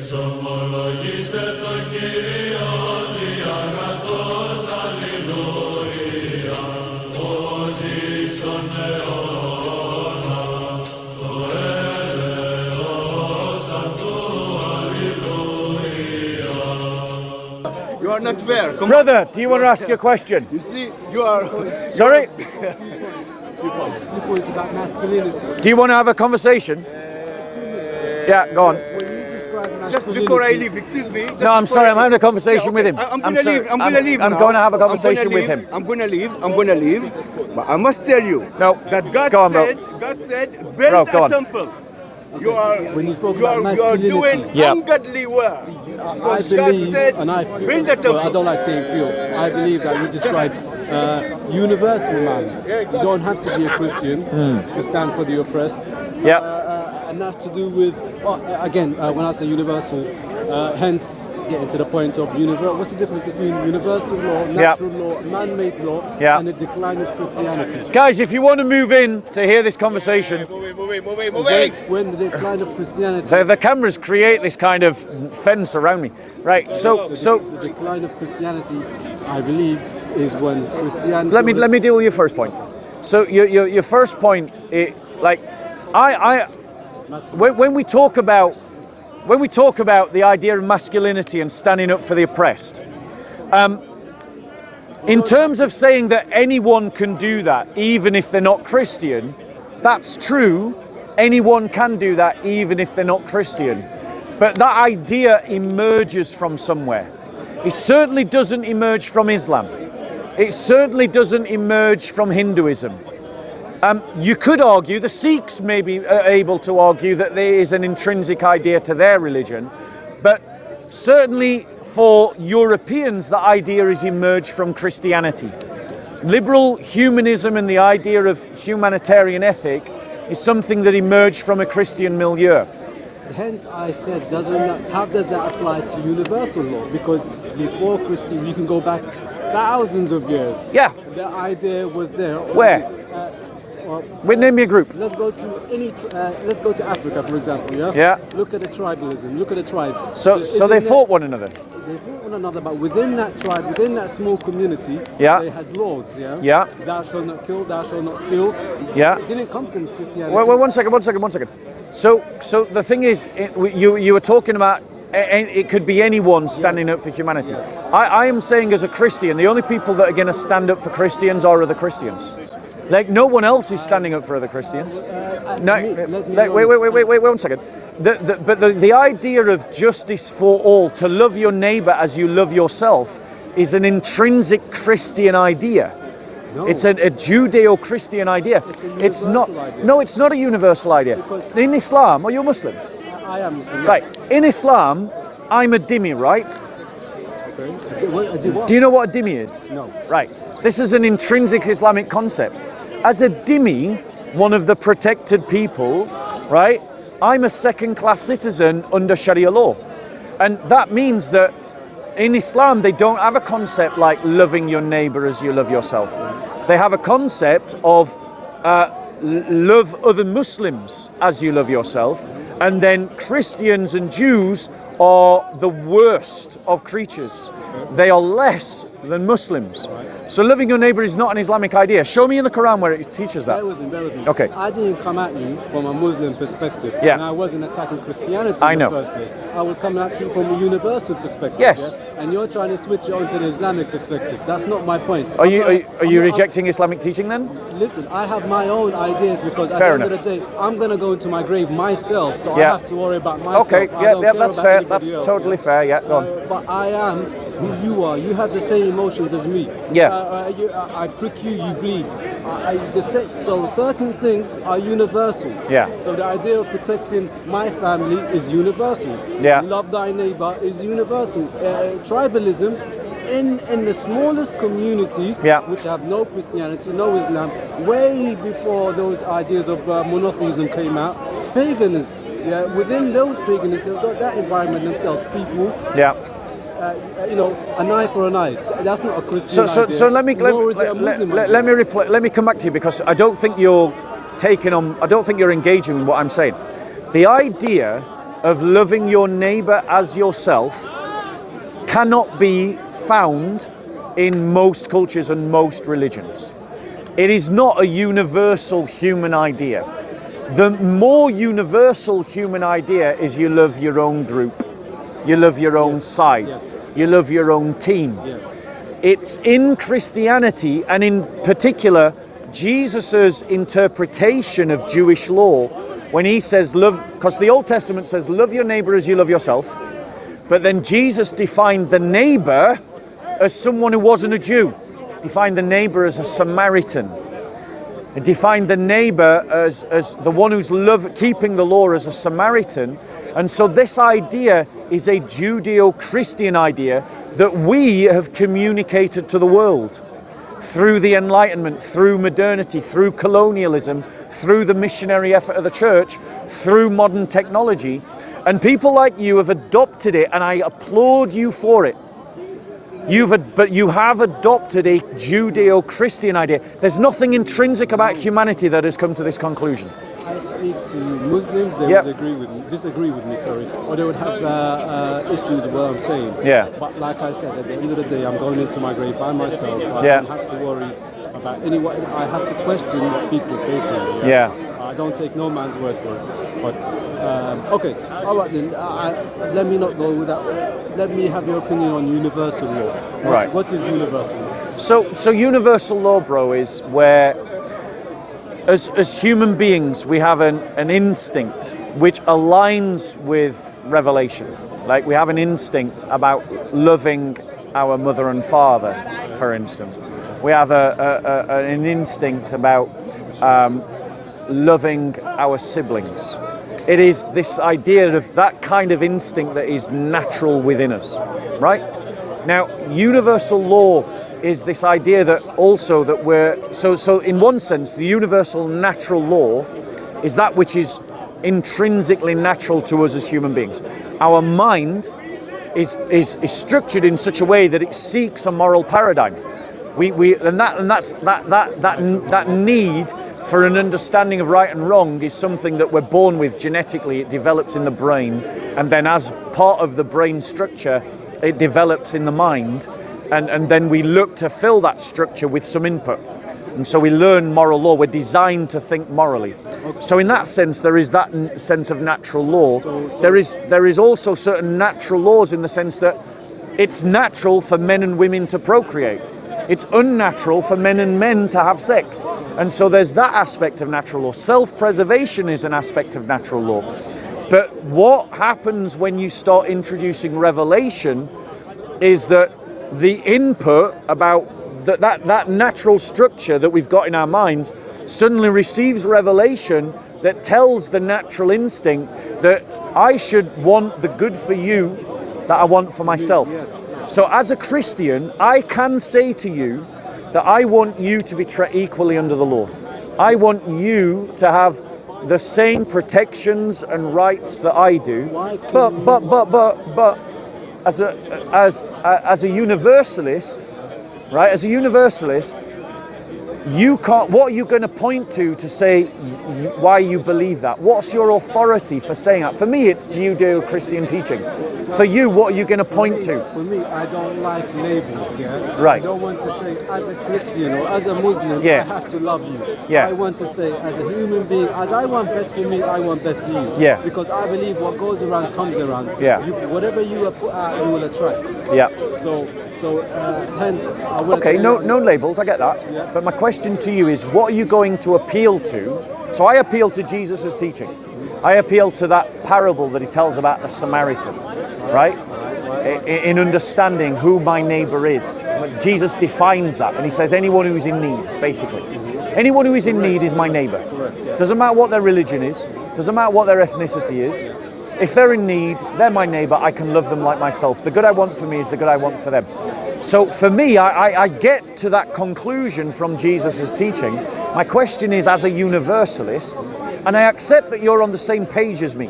You are not fair. Come Brother, do you want to ask a question? You see, you are. Sorry? Few points about masculinity. Do you want to have a conversation? Yeah, go on. When you describe masculinity, Just before I leave, excuse me. No, I'm sorry, I'm having a conversation with him. I'm gonna leave. I'm gonna leave. I'm now. going to have a I'm gonna conversation with leave. him. I'm gonna leave. I'm gonna leave. But I must tell you No, that God go on, bro. said, God said, Bro, build go a on. temple. You are When you spoke you about are doing masculinity. Yeah. ungodly work. I Because God believe, said, and I build a temple. well, I don't like saying feel. I believe that you describe universal man. You don't have to be a Christian to stand for the oppressed. Yeah. And that's to do with, again, when I say universal, hence getting to the point of universal. What's the difference between universal law, natural law, man-made law, and the decline of Christianity? Guys, if you want to move in to hear this conversation, When the decline of Christianity, the cameras create this kind of fence around me. Right, so the decline of Christianity, I believe, is when Christianity. let me deal with your first point. So your first point, when we talk about the idea of masculinity and standing up for the oppressed, in terms of saying that anyone can do that, even if they're not Christian, that's true. Anyone can do that, even if they're not Christian. But that idea emerges from somewhere. It certainly doesn't emerge from Islam. It certainly doesn't emerge from Hinduism. You could argue, the Sikhs may be able to argue that there is an intrinsic idea to their religion, but certainly for Europeans, the idea has emerged from Christianity. Liberal humanism and the idea of humanitarian ethic is something that emerged from a Christian milieu. Hence, I said, how does that apply to universal law? Because before Christian, you can go back thousands of years. Yeah. The idea was there. Where? Name me a group. Let's go to Africa, for example. Yeah. Yeah. Look at the tribalism. Look at the tribes. So they fought one another. They fought one another, but within that tribe, within that small community, Yeah. they had laws. Yeah. Yeah. Thou shalt not kill. Thou shalt not steal. Yeah. It didn't come from Christianity. Well, one second. So the thing is, you were talking about it could be anyone standing up for humanity. Yes. I am saying as a Christian, the only people that are going to stand up for Christians are other Christians. Like no one else is standing up for other Christians. Wait 1 second. But the idea of justice for all, to love your neighbor as you love yourself, is an intrinsic Christian idea. No. It's a Judeo-Christian idea. It's not. idea. No, it's not a universal idea. Because In Islam, are you a Muslim? I am Muslim. Right. In Islam, I'm a dhimmi, right? Okay. Do you know what a dhimmi is? No. Right. This is an intrinsic Islamic concept. As a dhimmi, one of the protected people, right? I'm a second-class citizen under Sharia law. And that means that in Islam, they don't have a concept like loving your neighbor as you love yourself. They have a concept of love other Muslims as you love yourself. And then Christians and Jews are the worst of creatures. They are less than Muslims. So loving your neighbor is not an Islamic idea. Show me in the Quran where it teaches that. Bear with me. Okay. I didn't come at you from a Muslim perspective. Yeah. And I wasn't attacking Christianity I in know. the first place. I was coming at you from a universal perspective. Yes. Yeah? And you're trying to switch it onto the Islamic perspective. That's not my point. Are you rejecting Islamic teaching then? Listen, I have my own ideas because at Fair the end enough. of the day, I'm going to go into my grave myself. So Yeah. I have to worry about myself. Okay, I yeah, don't care that's about fair. anybody That's else, totally yeah? fair. Yeah, go on. But I am who you are. You have the same emotions as me. Yeah. I prick you, you bleed. So certain things are universal. Yeah. So the idea of protecting my family is universal. Yeah. Love thy neighbor is universal. Tribalism in the smallest communities, Yeah. which have no Christianity, no Islam, way before those ideas of monotheism came out, paganism. Yeah, within those paganism, that environment themselves, people, Yeah. an eye for an eye. That's not a Christian idea. So let me nor is it a Muslim idea. let me come back to you because I don't think you're engaging in what I'm saying. The idea of loving your neighbor as yourself cannot be found in most cultures and most religions. It is not a universal human idea. The more universal human idea is you love your own group, you love your own side, you love your own team. It's in Christianity, and in particular Jesus's interpretation of Jewish law, when he says love, because the Old Testament says love your neighbor as you love yourself, but then Jesus defined the neighbor as someone who wasn't a Jew, defined the neighbor as a Samaritan. It defined the neighbor as the one who's keeping the law as a Samaritan. And so this idea is a Judeo-Christian idea that we have communicated to the world through the Enlightenment, through modernity, through colonialism, through the missionary effort of the church, through modern technology. And people like you have adopted it, and I applaud you for it. But you have adopted a Judeo-Christian idea. There's nothing intrinsic about humanity that has come to this conclusion. I speak to Muslims, they would disagree with me, or they would have issues with what I'm saying. But like I said, at the end of the day, I'm going into my grave by myself. I don't have to worry about anyone. I have to question what people say to me. I don't take no man's word for it. But okay, all right then. Let me not go with that. Let me have your opinion on universal law. What is universal law? So universal law, bro, is where as human beings we have an instinct which aligns with revelation. Like we have an instinct about loving our mother and father, for instance. We have an instinct about loving our siblings. It is this idea of that kind of instinct that is natural within us, right? Now, universal law is this idea that also that we're, so in one sense, the universal natural law is that which is intrinsically natural to us as human beings. Our mind is structured in such a way that it seeks a moral paradigm. That need for an understanding of right and wrong is something that we're born with genetically. It develops in the brain, and then as part of the brain structure, it develops in the mind, and then we look to fill that structure with some input. And so we learn moral law. We're designed to think morally. So in that sense, there is that sense of natural law. There is also certain natural laws in the sense that it's natural for men and women to procreate. It's unnatural for men and men to have sex. And so there's that aspect of natural law. Self-preservation is an aspect of natural law. But what happens when you start introducing revelation is that the input about that natural structure that we've got in our minds suddenly receives revelation that tells the natural instinct that I should want the good for you that I want for myself. So as a Christian, I can say to you that I want you to be equally under the law. I want you to have the same protections and rights that I do. But as a universalist, right? As a universalist, you can't. What are you going to point to say why you believe that? What's your authority for saying that? For me, it's Judeo-Christian teaching. For you, what are you going to point to? For me, I don't like labels. Right. I don't want to say as a Christian or as a Muslim, I have to love you. I want to say as a human being, as I want best for me, I want best for you. Because I believe what goes around comes around. Whatever you put out, you will attract. So hence, I will. Okay, no labels. I get that. But my question to you is, what are you going to appeal to? So I appeal to Jesus' teaching. I appeal to that parable that he tells about the Samaritan, right? In understanding who my neighbor is. Jesus defines that, and he says anyone who is in need, basically. Anyone who is in need is my neighbor. Doesn't matter what their religion is, doesn't matter what their ethnicity is. If they're in need, they're my neighbor, I can love them like myself. The good I want for me is the good I want for them. So for me, I get to that conclusion from Jesus' teaching. My question is, as a universalist, and I accept that you're on the same page as me,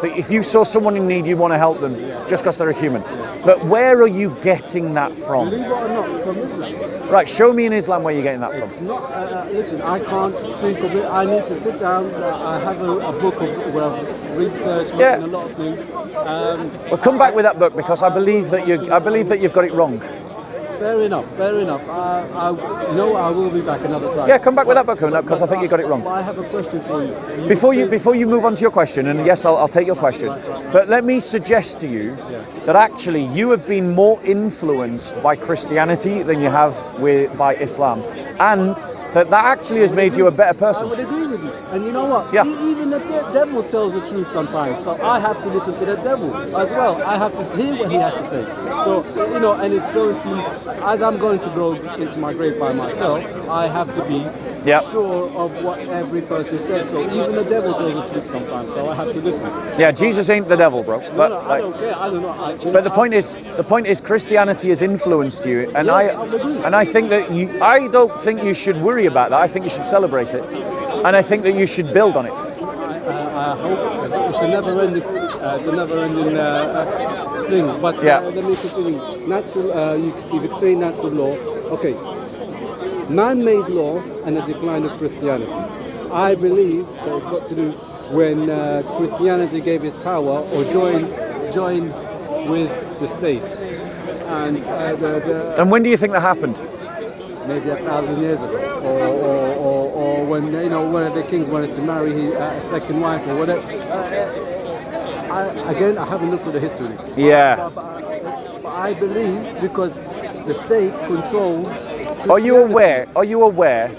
That if you saw someone in need, you want to help them just because they're a human. But where are you getting that from? Believe it or not, from Islam. Right, show me in Islam where you're getting that from. It's not, listen, I can't think of it. I need to sit down. I have a book of research, and a lot of things. Well, come back with that book because I believe that you've got it wrong. Fair enough. I will be back another time. Yeah, come back with that book because I think you got it wrong. I have a question for you. Before you move on to your question, and yes, I'll take your question, but let me suggest to you that actually you have been more influenced by Christianity than you have by Islam, and that actually has made you a better person. I would agree with you. And you know what? Yeah. Even the devil tells the truth sometimes. So I have to listen to the devil as well. I have to hear what he has to say. So, and it's going to, as I'm going to go into my grave by myself, I have to be sure of what every person says. So even the devil tells the truth sometimes. So I have to listen. Yeah, Jesus ain't the devil, bro. But no, I don't care. I don't know. But the point is, Christianity has influenced you, and I think that I don't think you should worry about that. I think you should celebrate it, and I think that you should build on it. I hope it's a never-ending thing. But let me continue. Natural. You've explained natural law. Okay. Man-made law and the decline of Christianity. I believe that it's got to do when Christianity gave its power or joined with the state. And when do you think that happened? Maybe 1,000 years ago, or when one of the kings wanted to marry a second wife or whatever. I haven't looked at the history. Yeah. But I believe because the state controls. Are you aware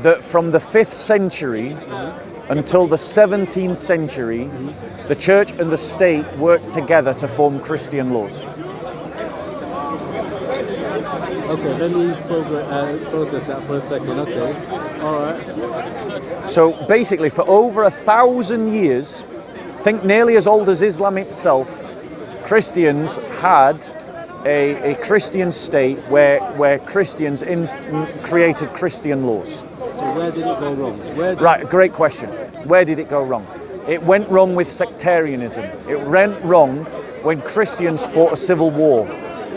that from the 5th century until the 17th century, the church and the state worked together to form Christian laws? Okay, let me process that for a second. Okay, all right. So basically, for over 1,000 years, think nearly as old as Islam itself, Christians had a Christian state where Christians created Christian laws. So where did it go wrong? Right, great question. Where did it go wrong? It went wrong with sectarianism. It went wrong when Christians fought a civil war.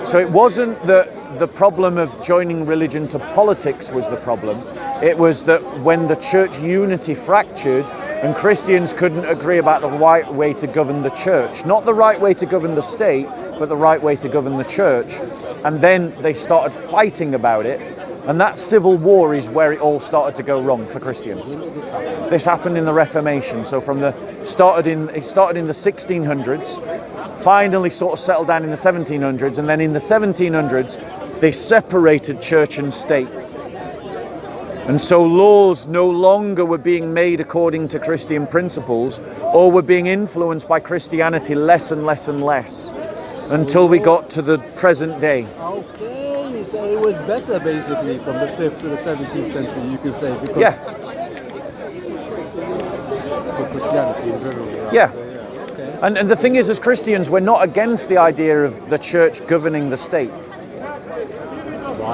So it wasn't that the problem of joining religion to politics was the problem. It was that when the church unity fractured and Christians couldn't agree about the right way to govern the church, not the right way to govern the state, but the right way to govern the church. And then they started fighting about it. And that civil war is where it all started to go wrong for Christians. This happened in the Reformation. So it started in the 1600s, finally sort of settled down in the 1700s, and then in the 1700s, they separated church and state. And so laws no longer were being made according to Christian principles, or were being influenced by Christianity less and less and less, until we got to the present day. Okay, so it was better basically from the 5th to the 17th century, you could say, because for Christianity in general. Yeah. Okay. And the thing is, as Christians, we're not against the idea of the church governing the state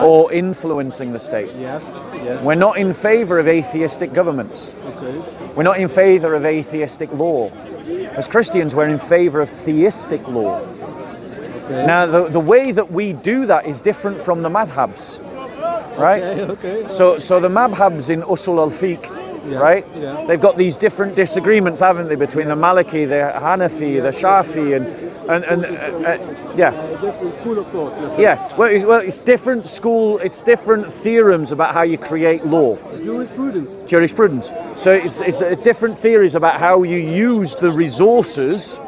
or influencing the state. Yes. We're not in favor of atheistic governments. Okay. We're not in favor of atheistic law. As Christians, we're in favor of theistic law. Okay. Now, the way that we do that is different from the madhabs, right? Okay. So the madhabs in Usul al-Fiqh, right? Yeah. They've got these different disagreements, haven't they, between the Maliki, the Hanafi, the Shafi, and different school of thought. Yeah. Well, it's different school. It's different theorems about how you create law. Jurisprudence. So it's different theories about how you use the resources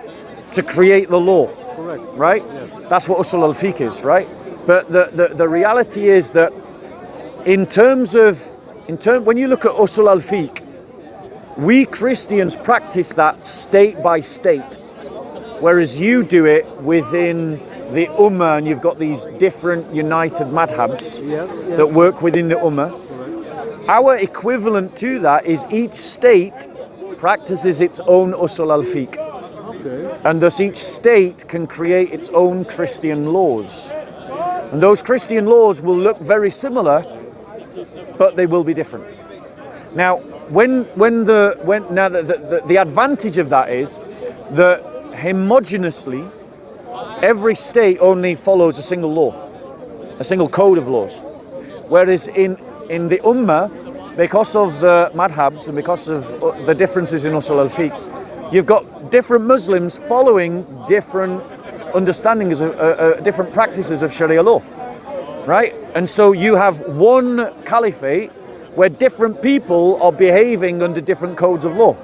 to create the law. Correct. Right? Yes. That's what Usul al-Fiqh is, right? But the reality is that when you look at Usul al-Fiqh, we Christians practice that state by state, whereas you do it within the Ummah, and you've got these different united madhabs that work within the Ummah. Correct. Our equivalent to that is each state practices its own Usul al-Fiqh. Okay. And thus each state can create its own Christian laws. And those Christian laws will look very similar, but they will be different. Now, the advantage of that is that homogeneously every state only follows a single law, a single code of laws. Whereas in the Ummah, because of the madhabs and because of the differences in usul al-fiqh, you've got different Muslims following different understandings of different practices of Sharia law, right? And so you have one caliphate where different people are behaving under different codes of law,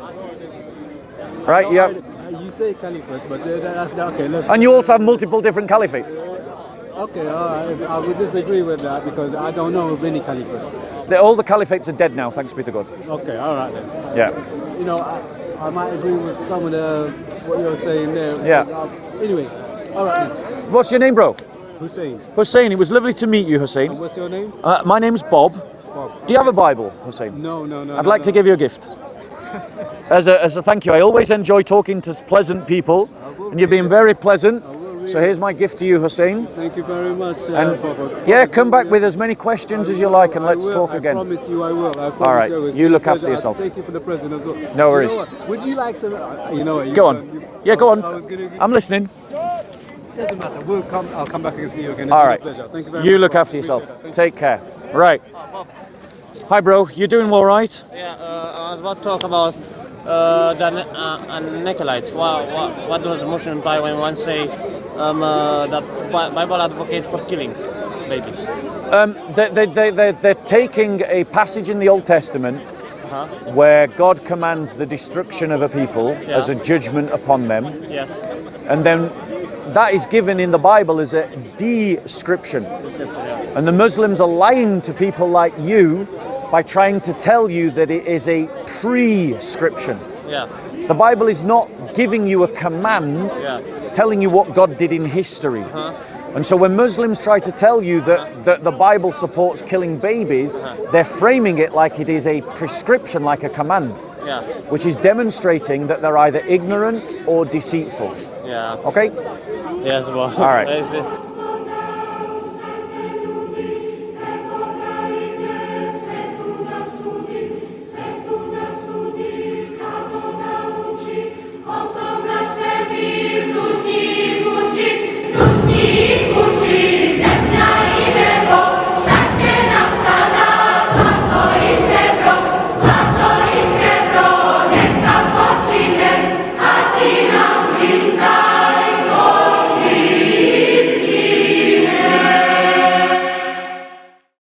right? Yeah. You say caliphate, but okay. And you also have multiple different caliphates. Okay, I would disagree with that because I don't know of any caliphates. All the caliphates are dead now, thanks be to God. Okay, all right then. Yeah. You know, I might agree with some of what you're saying there. Yeah. Anyway, all right then. What's your name, bro? Hussein. Hussein, it was lovely to meet you, Hussein. And what's your name? My name's Bob. Bob. Do you have a Bible, Hussein? No. I'd like to give you a gift. As a thank you. I always enjoy talking to pleasant people, and you've been very pleasant. So here's my gift to you, Hussein. Thank you very much. And yeah, come back with as many questions as you like, and let's talk again. I promise you I will. All right, you look after yourself. Thank you for the present as well. No worries. You know what? Would you like some? You know what? Go on. Yeah, go on. I'm listening. Doesn't matter. I'll come back and see you again. All right. Pleasure. Thank you very You much. look after yourself. Take care. Right. Hi, bro. You doing all right? Yeah, I was about to talk about the Nicolaites. What does Muslim imply when one say that Bible advocates for killing babies? They're taking a passage in the Old Testament where God commands the destruction of a people as a judgment upon them. Yes. And then that is given in the Bible as a description. Yeah. And the Muslims are lying to people like you by trying to tell you that it is a prescription. Yeah. The Bible is not giving you a command, it's telling you what God did in history. And so when Muslims try to tell you that the Bible supports killing babies, they're framing it like it is a prescription, like a command, which is demonstrating that they're either ignorant or deceitful. Yeah. Okay? Yes, well. All right.